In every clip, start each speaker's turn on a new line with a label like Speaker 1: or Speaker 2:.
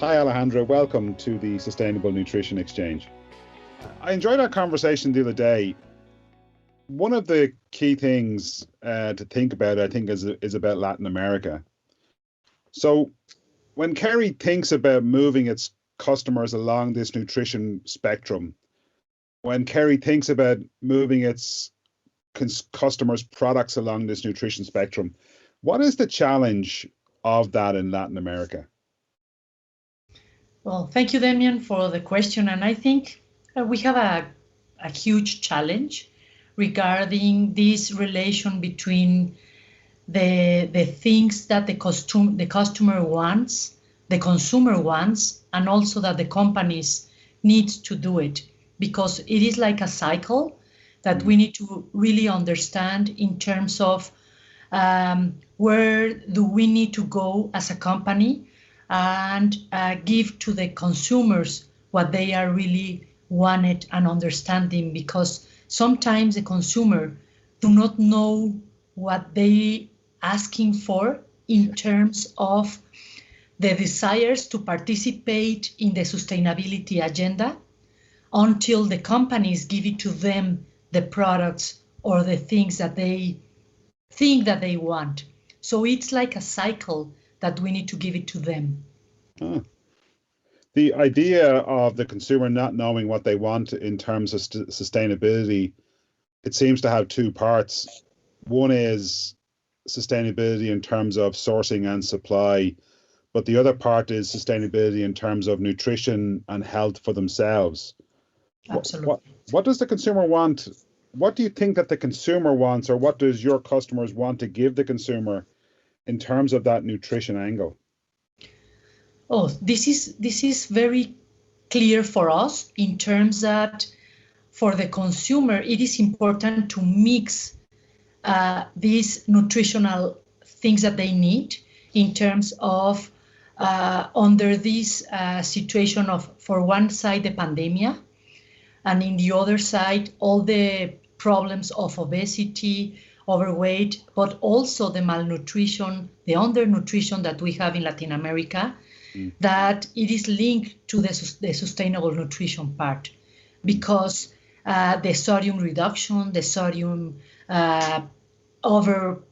Speaker 1: Hi Alejandra, welcome to the Sustainable Nutrition Exchange. I enjoyed our conversation the other day. One of the key things to think about, I think, is about Latin America. So when Kerry thinks about moving its customers along this nutrition spectrum, when Kerry thinks about moving its customers' products along this nutrition spectrum, what is the challenge of that in Latin America?
Speaker 2: Well, thank you, Damien, for the question. And I think we have a huge challenge regarding this relation between the things that the customer wants, the consumer wants, and also that the companies need to do it, because it is like a cycle that we need to really understand in terms of where do we need to go as a company and give to the consumers what they are really wanted and understanding, because sometimes the consumer do not know what they asking for in terms of the desires to participate in the sustainability agenda until the companies give it to them the products or the things that they think that they want. So it's like a cycle that we need to give it to them.
Speaker 1: The idea of the consumer not knowing what they want in terms of sustainability, it seems to have two parts. One is sustainability in terms of sourcing and supply, but the other part is sustainability in terms of nutrition and health for themselves.
Speaker 2: Absolutely.
Speaker 1: What does the consumer want? What do you think that the consumer wants, or what does your customers want to give the consumer in terms of that nutrition angle?
Speaker 2: Oh, this is very clear for us in terms that for the consumer, it is important to mix these nutritional things that they need in terms of under this situation of, for one side, the pandemic, and in the other side, all the problems of obesity, overweight, but also the malnutrition, the undernutrition that we have in Latin America, that it is linked to the sustainable nutrition part, because the sodium reduction, the sodium over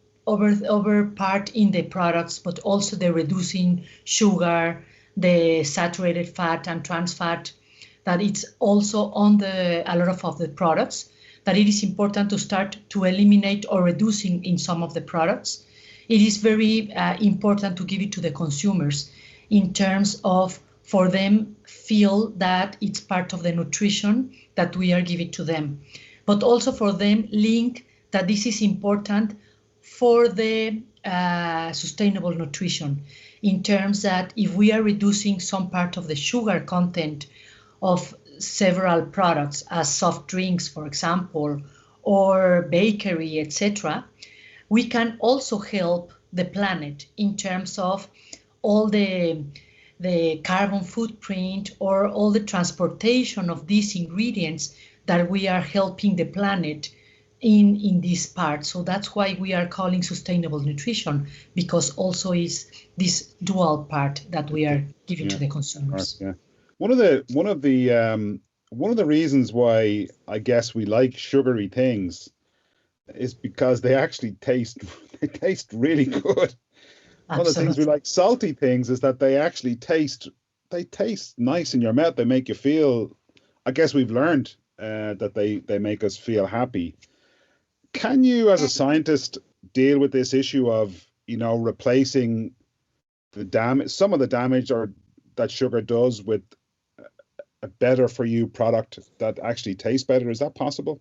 Speaker 2: part in the products, but also the reducing sugar, the saturated fat and trans fat, that it's also on a lot of the products, that it is important to start to eliminate or reducing in some of the products. It is very important to give it to the consumers in terms of for them feel that it's part of the nutrition that we are giving to them, but also for them link that this is important for the sustainable nutrition, in terms that if we are reducing some part of the sugar content of several products, as soft drinks, for example, or bakery, etc., we can also help the planet in terms of all the carbon footprint or all the transportation of these ingredients that we are helping the planet in this part. So that's why we are calling sustainable nutrition, because also is this dual part that we are giving to the consumers.
Speaker 1: Yeah. One of the reasons why I guess we like sugary things is because they actually taste really good. One of the things we like salty things is that they actually taste nice in your mouth. They make you feel, I guess we've learned that they make us feel happy. Can you, as a scientist, deal with this issue of, replacing some of the damage or that sugar does with a better for you product that actually tastes better? Is that possible?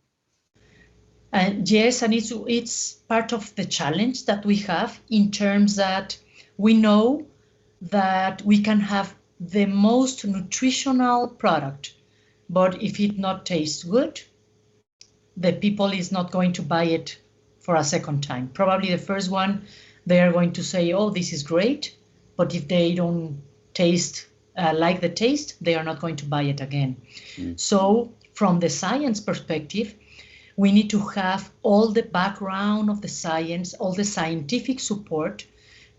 Speaker 2: Yes, and it's part of the challenge that we have, in terms that we know that we can have the most nutritional product, but if it not tastes good, the people is not going to buy it for a second time. Probably the first one, they are going to say, oh, this is great, but if they don't taste like the taste, they are not going to buy it again. So from the science perspective, we need to have all the background of the science, all the scientific support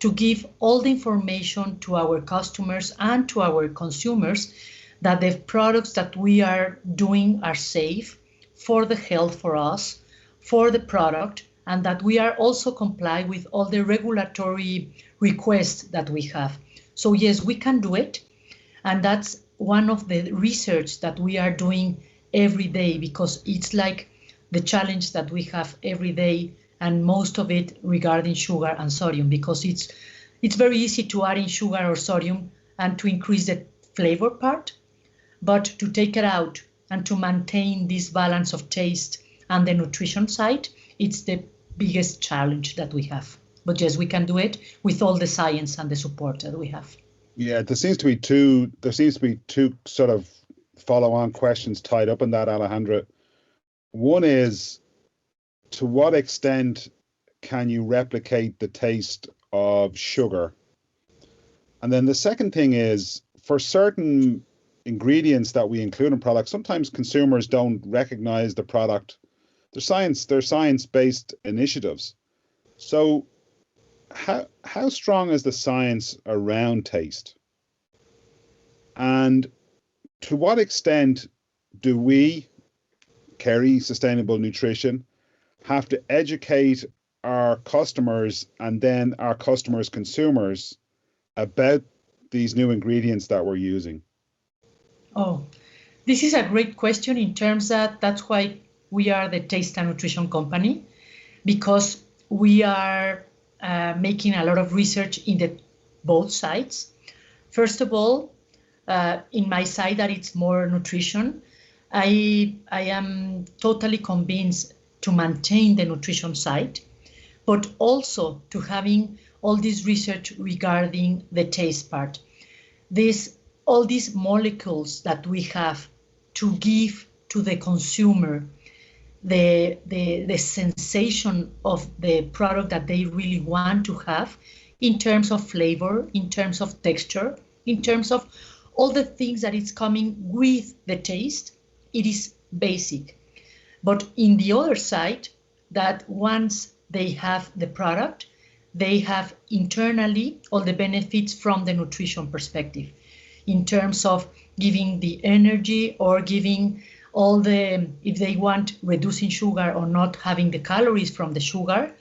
Speaker 2: to give all the information to our customers and to our consumers that the products that we are doing are safe for the health for us, for the product, and that we are also comply with all the regulatory requests that we have. So yes, we can do it. And that's one of the research that we are doing every day, because it's like the challenge that we have every day, and most of it regarding sugar and sodium, because it's very easy to add in sugar or sodium and to increase the flavor part, but to take it out and to maintain this balance of taste and the nutrition side, it's the biggest challenge that we have. But yes, we can do it with all the science and the support that we have.
Speaker 1: Yeah, there seems to be two sort of follow-on questions tied up in that, Alejandra. One is, to what extent can you replicate the taste of sugar? And then the second thing is, for certain ingredients that we include in products, sometimes consumers don't recognize the product. They're science-based initiatives. So how strong is the science around taste? And to what extent do we, Kerry Sustainable Nutrition, have to educate our customers and then our customers' consumers about these new ingredients that we're using?
Speaker 2: Oh, this is a great question, in terms that that's why we are the Taste and Nutrition Company, because we are making a lot of research in both sides. First of all, in my side that it's more nutrition, I am totally convinced to maintain the nutrition side, but also to having all this research regarding the taste part. All these molecules that we have to give to the consumer the sensation of the product that they really want to have, in terms of flavor, in terms of texture, in terms of all the things that is coming with the taste. It is basic. But in the other side, that once they have the product, they have internally all the benefits from the nutrition perspective, in terms of giving the energy, or giving all the, if they want, reducing sugar or not having the calories from the sugar,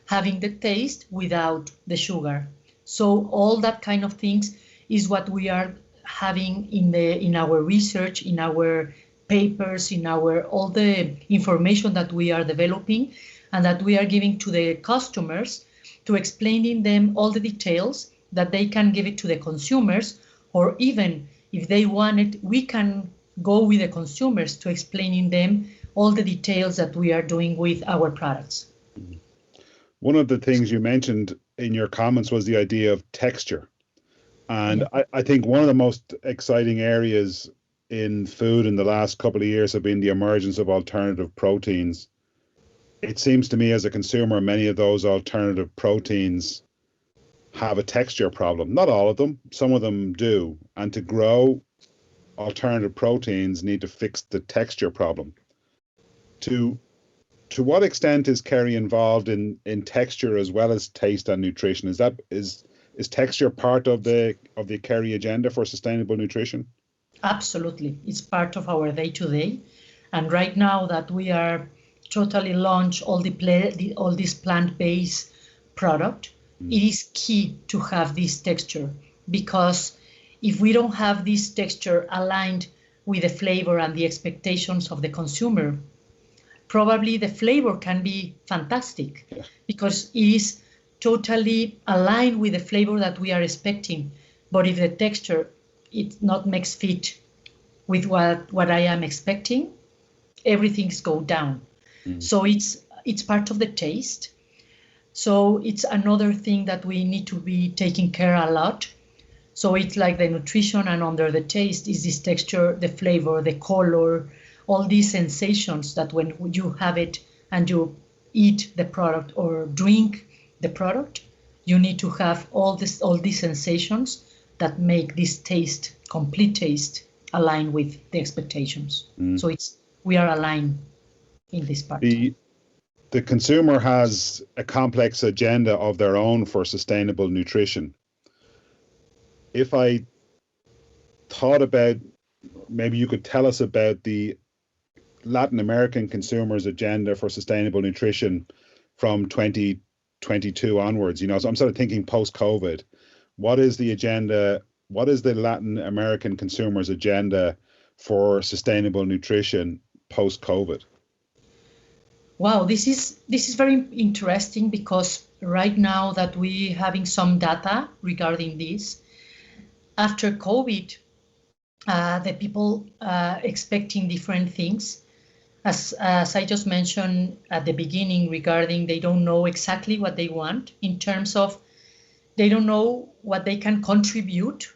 Speaker 2: having the taste without the sugar. So all that kind of things is what we are having in our research, in our papers, in all the information that we are developing and that we are giving to the customers, to explaining them all the details that they can give it to the consumers, or even if they want it, we can go with the consumers to explaining them all the details that we are doing with our products.
Speaker 1: One of the things you mentioned in your comments was the idea of texture. And yeah. I think one of the most exciting areas in food in the last couple of years have been the emergence of alternative proteins. It seems to me as a consumer, many of those alternative proteins have a texture problem. Not all of them, some of them do. And to grow alternative proteins need to fix the texture problem. To what extent is Kerry involved in texture as well as taste and nutrition? Is texture part of the Kerry agenda for sustainable nutrition?
Speaker 2: Absolutely, it's part of our day-to-day. And right now that we are totally launch all this plant-based product, it is key to have this texture, because if we don't have this texture aligned with the flavor and the expectations of the consumer, probably the flavor can be fantastic, because it is totally aligned with the flavor that we are expecting. But if the texture it not makes fit with what I am expecting, everything's go down. So it's part of the taste. So it's another thing that we need to be taking care a lot. So it's like the nutrition, and under the taste is this texture, the flavor, the color, all these sensations that when you have it and you eat the product or drink the product, you need to have all these sensations that make this taste, complete taste, align with the expectations. So we are aligned in this part.
Speaker 1: the consumer has a complex agenda of their own for sustainable nutrition. If I thought about, maybe you could tell us about the Latin American consumers' agenda for sustainable nutrition from 2022 onwards. So I'm sort of thinking post-COVID. What is the agenda? What is the Latin American consumers' agenda for sustainable nutrition post-COVID?
Speaker 2: Wow, this is very interesting, because right now that we're having some data regarding this, after COVID, the people expecting different things. As I just mentioned at the beginning regarding, they don't know exactly what they want in terms of, they don't know what they can contribute.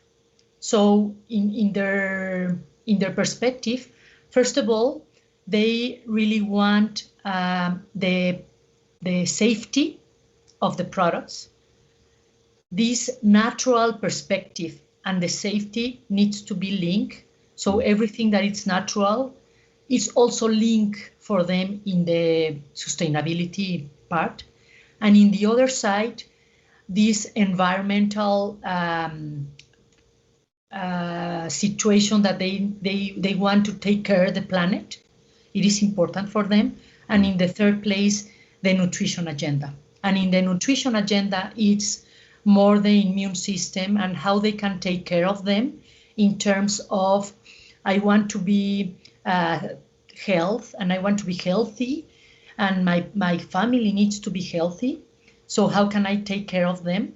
Speaker 2: So in their perspective, first of all, they really want the safety of the products. This natural perspective and the safety needs to be linked. So everything that is natural is also linked for them in the sustainability part. And in the other side, this environmental situation that they want to take care of the planet. It is important for them. And in the third place, the nutrition agenda. And in the nutrition agenda, it's more the immune system and how they can take care of them in terms of, I want to be health and I want to be healthy, and my family needs to be healthy. So how can I take care of them?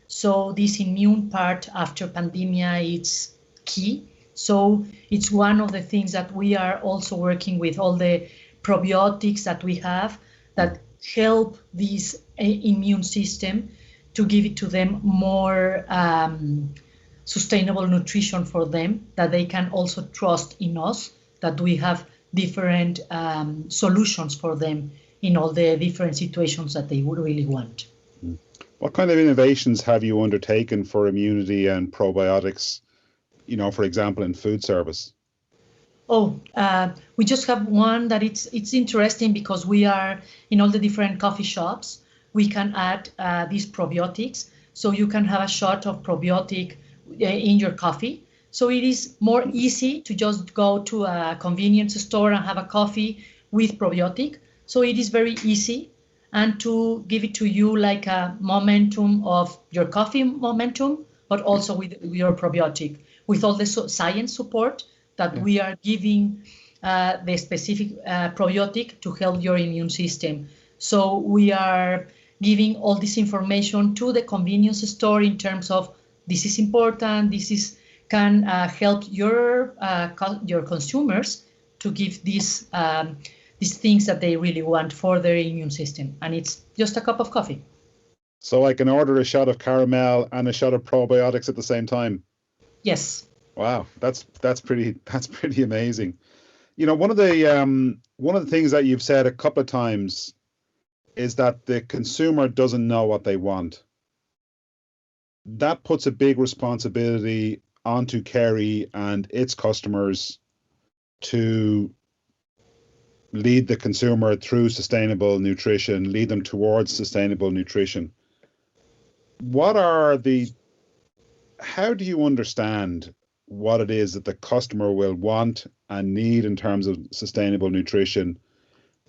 Speaker 2: So this immune part after pandemia, it's key. So it's one of the things that we are also working with, all the probiotics that we have that help this immune system to give it to them more sustainable nutrition for them, that they can also trust in us, that we have different solutions for them in all the different situations that they would really want.
Speaker 1: What kind of innovations have you undertaken for immunity and probiotics, for example, in food service?
Speaker 2: We just have one that it's interesting, because we are in all the different coffee shops. We can add these probiotics, so you can have a shot of probiotic in your coffee. So it is more easy to just go to a convenience store and have a coffee with probiotic. So it is very easy, and to give it to you like a momentum of your coffee momentum, but also with your probiotic, with all the science support that we are giving the specific probiotic to help your immune system. So we are giving all this information to the convenience store in terms of, this is important, can help your consumers to give these things that they really want for their immune system. And it's just a cup of coffee.
Speaker 1: So I can order a shot of caramel and a shot of probiotics at the same time?
Speaker 2: Yes.
Speaker 1: Wow, that's pretty amazing. One of the things that you've said a couple of times is that the consumer doesn't know what they want. That puts a big responsibility onto Kerry and its customers to lead the consumer through sustainable nutrition, lead them towards sustainable nutrition. How do you understand what it is that the customer will want and need in terms of sustainable nutrition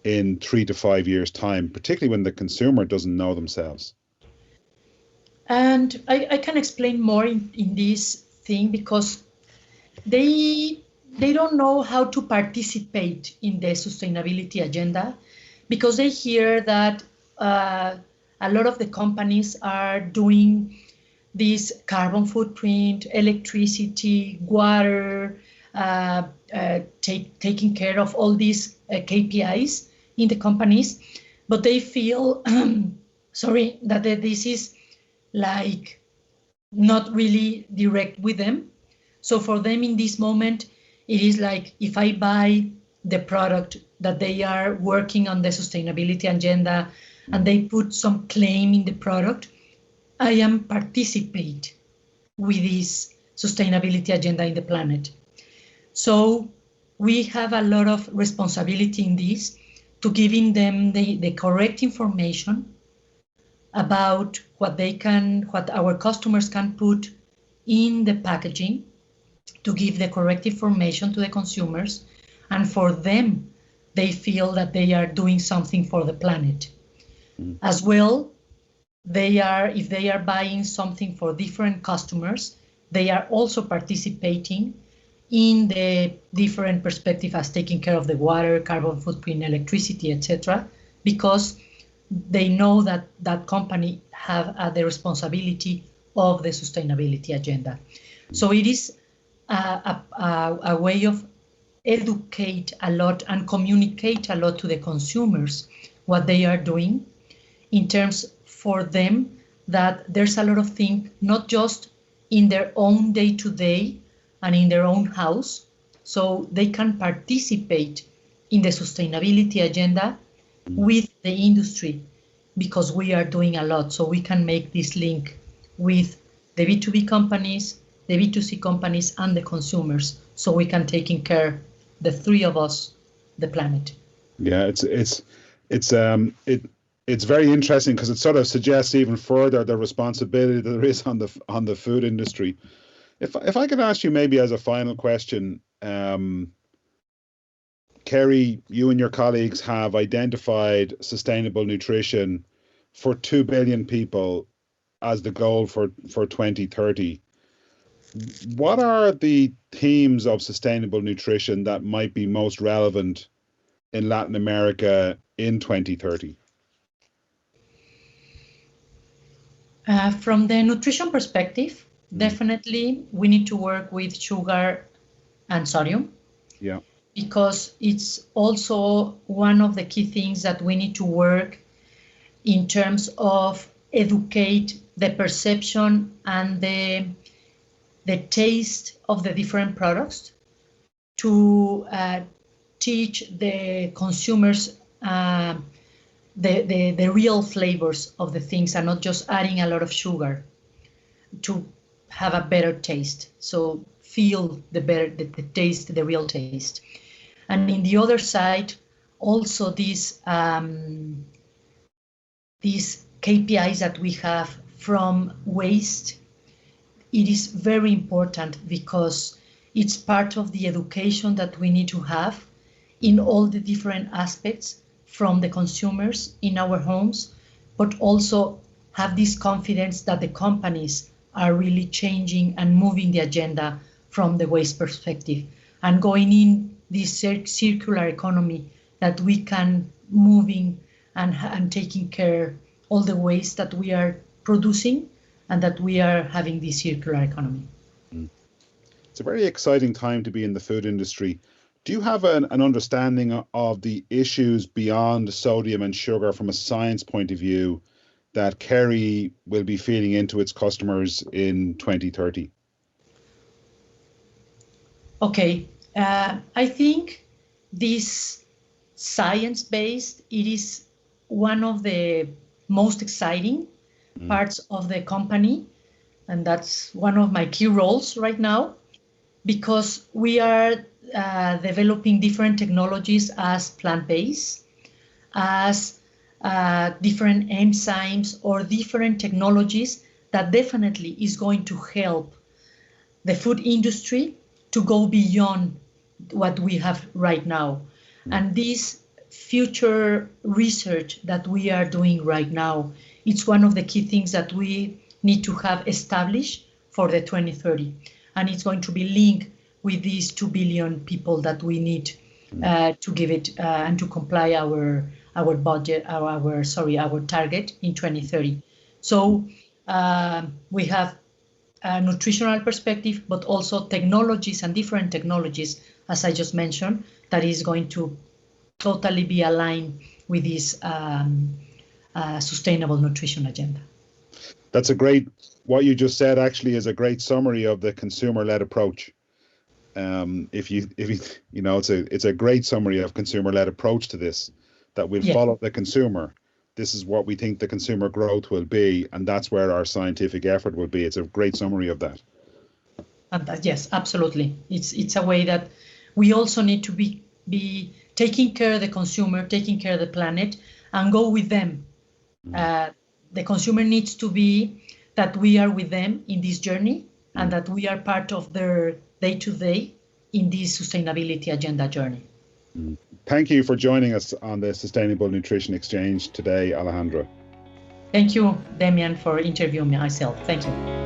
Speaker 1: in 3 to 5 years' time, particularly when the consumer doesn't know themselves?
Speaker 2: And I can explain more in this thing, because they don't know how to participate in the sustainability agenda, because they hear that a lot of the companies are doing this carbon footprint, electricity, water, taking care of all these KPIs in the companies, but they feel, that this is like not really direct with them. So for them in this moment, it is like, if I buy the product that they are working on the sustainability agenda and they put some claim in the product, I am participate with this sustainability agenda in the planet. So we have a lot of responsibility in this to giving them the correct information about what our customers can put in the packaging, to give the correct information to the consumers, and for them, they feel that they are doing something for the planet. As well, if they are buying something for different customers, they are also participating in the different perspective as taking care of the water, carbon footprint, electricity, etc., because they know that that company have the responsibility of the sustainability agenda. So it is a way of educate a lot and communicate a lot to the consumers what they are doing, in terms for them that there's a lot of things, not just in their own day-to-day and in their own house, so they can participate in the sustainability agenda with the industry, because we are doing a lot, so we can make this link with the B2B companies, the B2C companies, and the consumers, so we can take in care, the three of us, the planet.
Speaker 1: Yeah, it's very interesting because it sort of suggests even further the responsibility that there is on the food industry. If I could ask you maybe as a final question, Kerry, you and your colleagues have identified sustainable nutrition for 2 billion people as the goal for 2030. What are the themes of sustainable nutrition that might be most relevant in Latin America in 2030?
Speaker 2: From the nutrition perspective, definitely we need to work with sugar and sodium.
Speaker 1: Yeah.
Speaker 2: Because it's also one of the key things that we need to work in terms of educate the perception and the taste of the different products, to teach the consumers the real flavors of the things, and not just adding a lot of sugar to have a better taste. So feel the taste, the real taste. And in the other side, also these KPIs that we have from waste, it is very important because it's part of the education that we need to have in all the different aspects, from the consumers in our homes, but also have this confidence that the companies are really changing and moving the agenda from the waste perspective and going in this circular economy, that we can moving and taking care all the waste that we are producing, and that we are having this circular economy.
Speaker 1: It's a very exciting time to be in the food industry. Do you have an understanding of the issues beyond sodium and sugar from a science point of view that Kerry will be feeding into its customers in 2030?
Speaker 2: Okay, I think this science-based, it is one of the most exciting parts of the company, and that's one of my key roles right now, because we are developing different technologies as plant-based, as different enzymes, or different technologies that definitely is going to help the food industry to go beyond what we have right now. And this future research that we are doing right now, it's one of the key things that we need to have established for the 2030. And it's going to be linked with these 2 billion people that we need to give it and to comply our budget, our target in 2030. So we have a nutritional perspective, but also technologies and different technologies, as I just mentioned, that is going to totally be aligned with this sustainable nutrition agenda.
Speaker 1: That's what you just said actually is a great summary of the consumer-led approach. It's a great summary of consumer-led approach to this, that we'll follow the consumer. This is what we think the consumer growth will be, and that's where our scientific effort will be. It's a great summary of that.
Speaker 2: And yes, absolutely. It's a way that we also need to be taking care of the consumer, taking care of the planet, and go with them. The consumer needs to be that we are with them in this journey and that we are part of their day-to-day in this sustainability agenda journey.
Speaker 1: Thank you for joining us on the Sustainable Nutrition Exchange today, Alejandra.
Speaker 2: Thank you, Damian, for interviewing myself. Thank you.